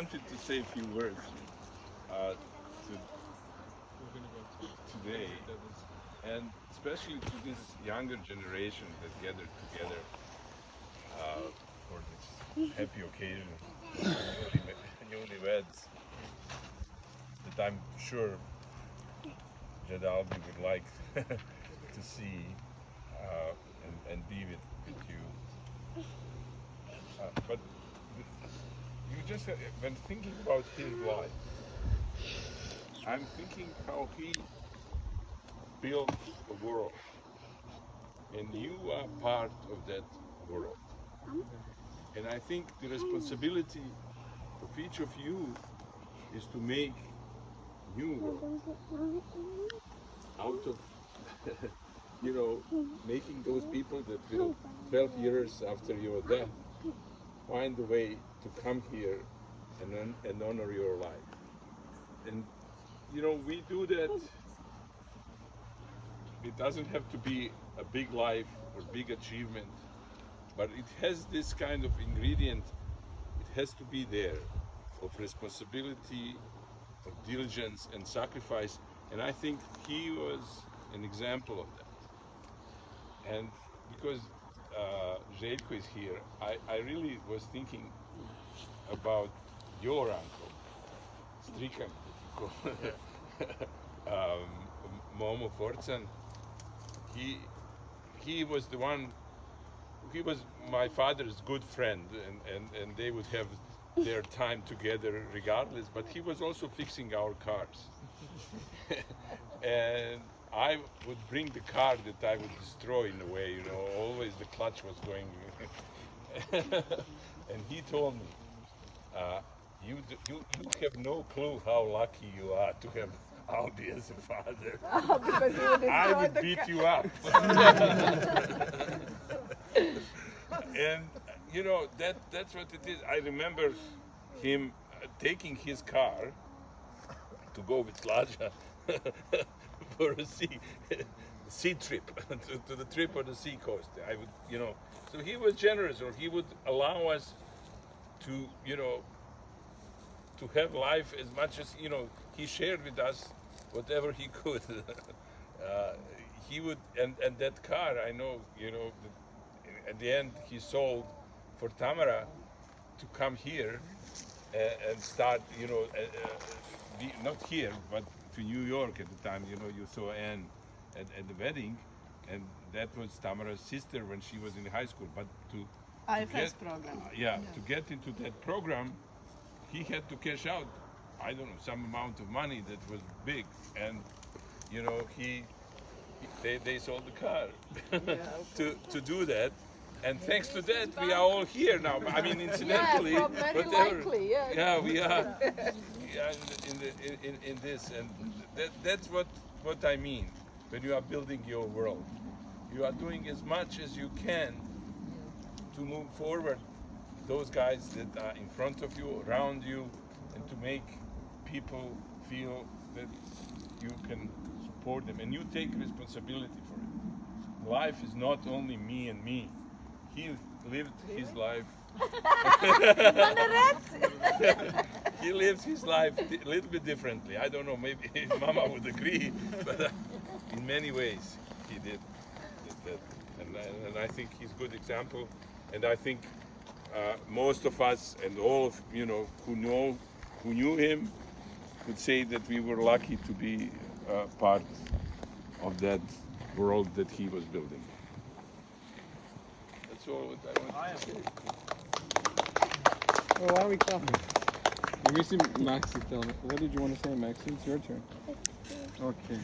wanted to say a few words today, and especially to this younger generation that gathered together for this happy occasion, newlyweds, that I'm sure Jadalbi would like to see and be with you. But you just, when thinking about his life, I'm thinking how he built a world, and you are part of that world. And I think the responsibility of each of you is to make new world out of, making those people that will 12 years after your death find a way to come here and honor your life. And we do that. It doesn't have to be a big life or big achievement, but it has this kind of ingredient. It has to be there, of responsibility, of diligence and sacrifice. And I think he was an example of that. And because Željko is here, I really was thinking about your uncle, Strikan, Momo Forcan. He was the one. He was my father's good friend, and they would have their time together regardless. But he was also fixing our cars, and I would bring the car that I would destroy in a way. Always the clutch was going. And he told me, you have no clue how lucky you are to have Albi as a father. Oh, because you would I destroy would the beat car. you up. And that's what it is. I remember him taking his car to go with Slaja for a sea trip, to the trip on the sea coast. I would, so he was generous, or he would allow us to, to have life as much as, he shared with us whatever he could. He would, and that car, I know, at the end he sold for Tamara to come here and start, not here, but to New York at the time. You saw Anne at the wedding, and that was Tamara's sister when she was in high school. But to IFS program. to get into that program, he had to cash out, I don't know, some amount of money that was big, and they sold the car to do that. And thanks to that, we are all here now. I mean, incidentally, Yeah, very likely, yeah. Yeah, we are in this, and that's what I mean when you are building your world. You are doing as much as you can to move forward those guys that are in front of you, around you, and to make people feel that you can support them, and you take responsibility for it. Life is not only me and me. He lived his life. He lives his life a little bit differently. I don't know, maybe Mama would agree, but in many ways he did that. And I think he's a good example. And I think most of us and all of who knew him could say that we were lucky to be part of that world that he was building. That's all I want to say. Well, why are we clapping? Let me see Maxi tell me. What did you want to say, Maxi? It's your turn. Okay.